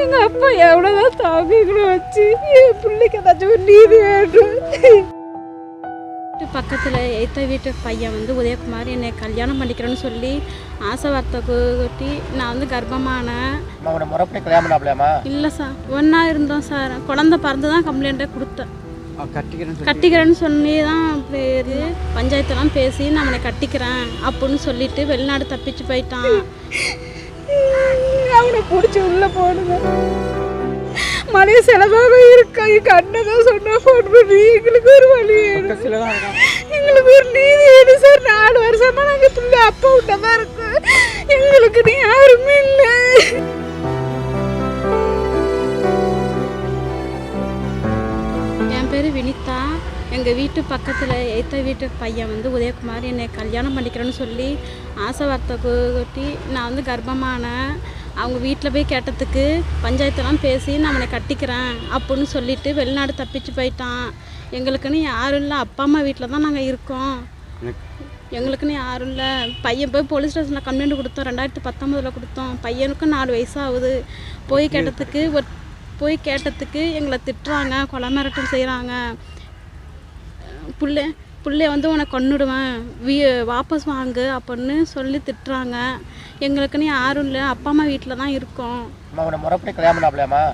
எங்கள் அப்பா எவ்வளோதான் தாங்கிகளை வச்சு என் பிள்ளைக்கு ஏதாச்சும் ஒரு நீதி வேண்டும். பக்கத்தில் எய்த்த வீட்டு பையன் உதயகுமார் என்னை கல்யாணம் பண்ணிக்கிறேன்னு சொல்லி ஆசை வார்த்தை கூட்டி நான் கர்ப்பமானேன். இல்லை சார், ஒன்றா இருந்தோம் சார். குழந்தை பிறந்து தான் கம்ப்ளைண்ட்டே கொடுத்தேன். கட்டிக்கிறேன்னு சொல்லி தான் பேர் பஞ்சாயத்துலாம் பேசி நான் அவனை கட்டிக்கிறேன் அப்படின்னு சொல்லிட்டு வெளிநாடு தப்பிச்சு போயிட்டான். அவனை பிடிச்சி உள்ளே போடுங்க, மழை செலவாக இருக்கா, எங்கள் அண்ணன் தான் சொன்னா ஃபோன் பண்ணி எங்களுக்கு ஒரு வழி எங்களுக்கு ஒரு நீதி வேணும் சார். 4 வருஷமா நாங்கள் துள்ளி அப்பா விட்ட தான் இருக்கோம். எங்களுக்கு நீ யாருமே இல்லை. என் பேர் வினிதா. எங்கள் வீட்டு பக்கத்தில் எய்த்த வீட்டு பையன் உதயகுமார் என்னை கல்யாணம் பண்ணிக்கிறேன்னு சொல்லி ஆசை வார்த்தை கூட்டி நான் கர்ப்பமானேன். அவங்க வீட்டில் போய் கேட்டதுக்கு பஞ்சாயத்தெல்லாம் பேசி நான் அவனை கட்டிக்கிறேன் அப்படின்னு சொல்லிட்டு வெளிநாடு தப்பிச்சு போயிட்டான். எங்களுக்குன்னு யாரும் இல்லை, அப்பா அம்மா வீட்டில் தான் நாங்கள் இருக்கோம். எங்களுக்குன்னு யாரும் இல்லை. பையன் போய் போலீஸ் ஸ்டேஷனில் கம்ப்ளைண்ட் கொடுத்தோம். 2019 கொடுத்தோம். பையனுக்கும் 4 வயசாகுது. போய் கேட்டதுக்கு எங்களை திட்டுறாங்க, கொலை மிரட்டல் செய்கிறாங்க. பிள்ளைய உன்னை கொன்னுடுவேன், வாபஸ் வாங்கு அப்படின்னு சொல்லி திட்டுறாங்க. எங்களுக்குன்னு யாரும் இல்லை, அப்பா அம்மா வீட்டில் தான் இருக்கோம்.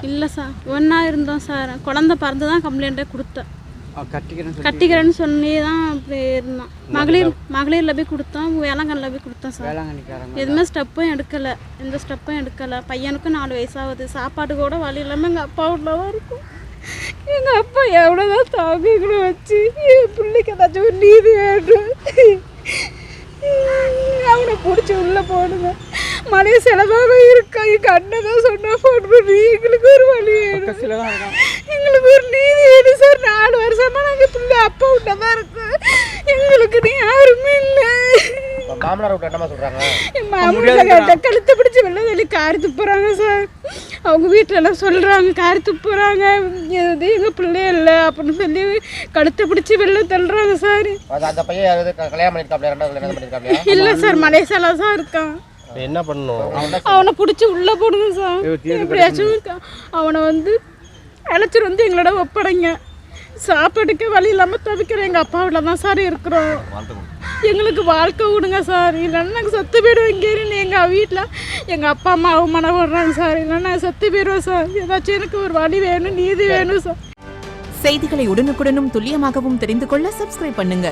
இல்லை சார், ஒன்றா இருந்தோம் சார். குழந்தை பிறந்து தான் கம்ப்ளைண்ட்டே கொடுத்தேன். கட்டிக்கிறேன்னு சொல்லி தான் அப்படி இருந்தோம். மகளிரில் போய் கொடுத்தோம், வேளாங்கண்ணில் போய் கொடுத்தோம் சார். எதுவுமே ஸ்டெப்பும் எடுக்கலை, எந்த ஸ்டெப்பும் எடுக்கலை. பையனுக்கும் 4 வயசாகுது. சாப்பாடு கூட வழி இல்லாமல் எங்கள் அப்பா வீட்டில் தான் இருக்கும். எங்கள் அப்பா எவ்வளோதான் தாங்கிகளை வச்சு என் பிள்ளைக்கு ஏதாச்சும் ஒரு நீதி வேண்டும். அவனை பிடிச்சி உள்ளே போடுங்க, மழை செலவாக இருக்கா, எங்கள் அண்ணன் தான் சொன்னா ஃபோன் பண்ணி எங்களுக்கு ஒரு வழி வேணும். எங்களுக்கு ஒரு நீதி வேணும் சார். 4 வருஷமா நாங்கள் துள்ளி அப்பா விட்ட தான் இருக்கோம். எங்களுக்கு நீ யாருமே இல்லை. கழுத்தை பிடிச்சி வெளில சொல்லி காரி துப்புறாங்க சார். அவங்க வீட்டில் எல்லாம் சொல்கிறாங்க, காரி துப்புறாங்க, எங்கள் பிள்ளைய இல்லை அப்படின்னு சொல்லி கழுத்தை பிடிச்சி வெளில தள்ளுறாங்க சார். இல்லை சார், மலேசியால தான் இருக்கான். என்ன பண்ணணும்? அவனை பிடிச்சி உள்ளே போடுங்க சார். எப்படியாச்சும் அவனை அழைச்சிட்டு எங்களோட ஒப்படைங்க. சாப்பாட்டுக்கு வழி இல்லாமல் தவிக்கிற எங்கள் அப்பாவில் தான் சார் இருக்கிறோம். எங்களுக்கு வாழ்க்கை விடுங்க சார், இல்லைன்னா நாங்கள் செத்து போயிடுவோம். இங்கே எங்கள் வீட்டில் எங்கள் அப்பா அம்மா அவமானம் விடுறாங்க சார், இல்லைன்னா நாங்கள் செத்து போயிடுவோம் சார். ஏதாச்சும் எனக்கு ஒரு வழி வேணும், நீதி வேணும் சார். செய்திகளை உடனுக்குடனும் துல்லியமாகவும் தெரிந்து கொள்ள சப்ஸ்கிரைப் பண்ணுங்க.